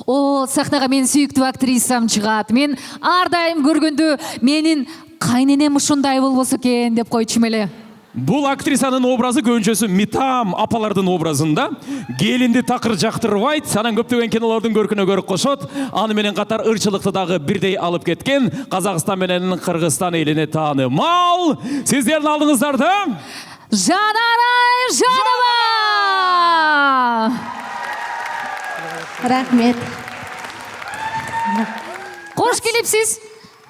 О, сахнаға мен сүйікті актрисам шығады. Мен ардайым көргенде менің қайненем ушундай болбосо экен деп койчумун эле. Бұл актрисаның образы көнчөсү Митам апалардын образында. Келинди такыр жактырбайт, санан көптөгөн кинолордун көркүнө көрүп кошот. Аны менен катар ырчылыкты дагы бирдей алып кеткен Казакстан менен Кыргызстан элине таанымал. Сиздердин алдыңыздарда Жанарай Жанова! Рахмет. Кош келипсиз.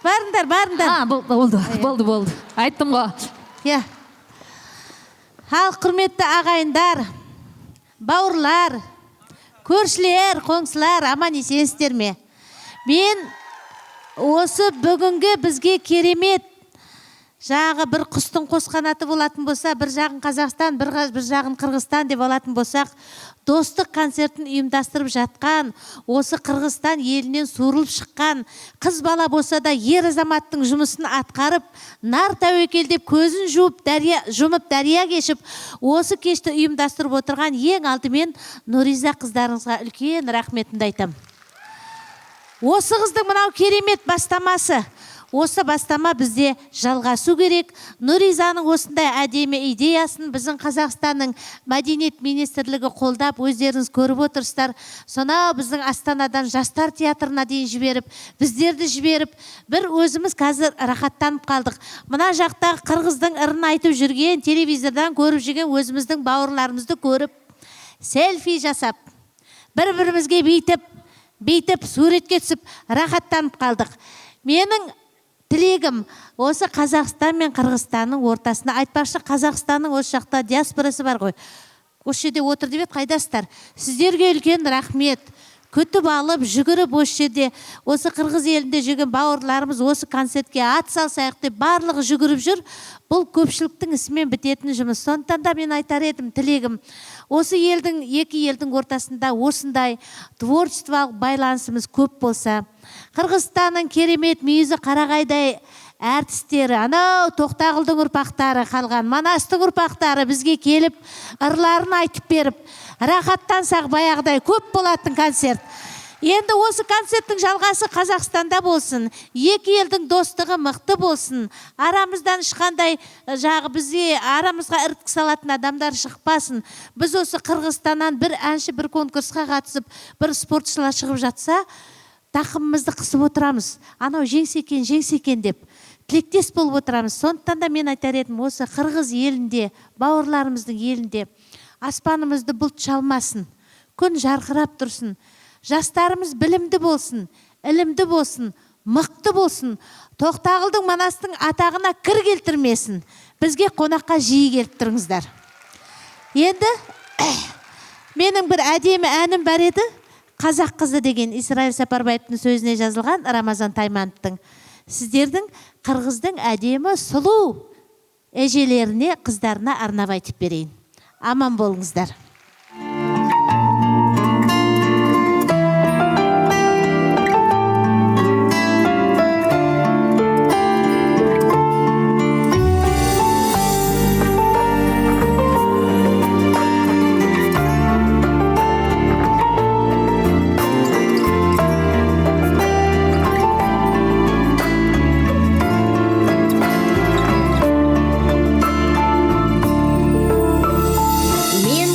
Барыңдар. Болды. Айттым го. Ал құрметті ағайындар, бауырлар, көршілер, қоңсылар, аман есенсіздер ме? Мен осы бүгінгі бізге керемет жағы бір құстың қосқанаты болатын болса, бір жағын Қазақстан, бір жағын Қырғызстан деп алатын болсақ, достық концертін ұйымдастырып жатқан, осы Қырғызстан елінен суырылып шыққан, қыз бала болса да ер азаматтың жұмысын атқарып, нар тәуекелдеп көзін жұмып дария кешіп, осы кешті ұйымдастырып отырған ең алдымен Нұриза қыздарыңызға үлкен рахметімді айтам. Осы қыздың мынау керемет бастамасы. Осы бастама бізде жалғасу керек. Нұризаның осындай әдемі идеясын біздің Қазақстанның мәдениет министрлігі қолдап, өздеріңіз көріп отырсыздар. Сонау біздің Астанадан жастар театрына дейін жіберіп, біздерді жіберіп, бір өзіміз қазір рахаттанып қалдық. Мына жақта қырғыздың ырын айтып жүрген, телевизордан көріп жүрген өзіміздің бауырларымызды көріп, селфи жасап, бір-бірімізге бейтіп, суретке түсіп, рахаттанып қалдық. Менің тілегім осы Қазақстан мен Қырғызстанның ортасында, айтпақшы Қазақстанның осы жақта диаспорасы бар ғой. Осы жерде отыр деп қайдасыздар. Сіздерге үлкен рахмет. Күтіп алып, жүгіріп осы жерде, осы Қырғыз елінде жүрген бауырларымыз осы концертке ат салсайық деп барлығы жүгіріп жүр. Бұл көпшіліктің ісімен бітетін жұмыс. Сондықтан да мен айтар едім, тілегім. Осы екі елдің ортасында осындай творчестволық байланысымыз көп болса, Қырғызстанның керемет мүйізі қарағайдай әртістері, анау Тоқтағұлдың ұрпақтары қалған, Манастың ұрпақтары бізге келіп, ырларын айтып беріп, рахаттансақ баяғыдай көп болатын концерт. Енді осы концерттің жалғасы Қазақстанда болсын, екі елдің достығы мықты болсын, арамыздан ешқандай бізге арамызға іріткі салатын адамдар шықпасын. Біз осы Қырғызстаннан бір әнші, бір конкурсқа қатысып, бір спортшылар шығып жатса, тақымымызды қысып отырамыз. Анау жеңсе екен деп. Тілектес болып отырамыз. Сондықтан да мен айтар едім, осы Қырғыз елінде, бауырларымыздың елінде аспанымызды бұлт шалмасын, күн жарқырап тұрсын, жастарымыз білімді болсын, ілімді болсын, мықты болсын, Тоқтағұлдың Манастың атағына кір келтірмесін. Бізге қонаққа жиі келіп тұрыңыздар. Енді менің бір әдемі әнім бар еді, Қазақ қызы деген Исраил Сапарбаевтың сөзіне жазылған, Рамазан Таймановтың. Сіздердің Қырғыздың әдемі сұлу әжелеріне, қыздарына арнап айтып берейін. Аман болыңыздар. Мен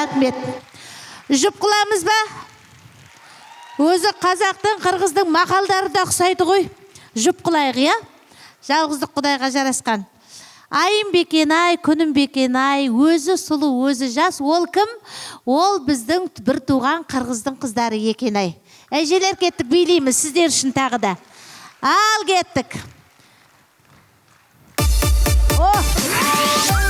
Рахмет. Жұп қыламыз ба? Өзі қазақтың, қырғыздың мақалдары да ұқсайды ғой. Жұп қылайық, иә? Жалғыздық Құдайға жарасқан. Айым бекен ай, күнім бекен ай, өзі сұлу, өзі жас, ол кім? Ол біздің бір туған қырғыздың қыздары екен ай. Әжелер кеттік, билейміз сіздер үшін тағы да. Ал кеттік. О!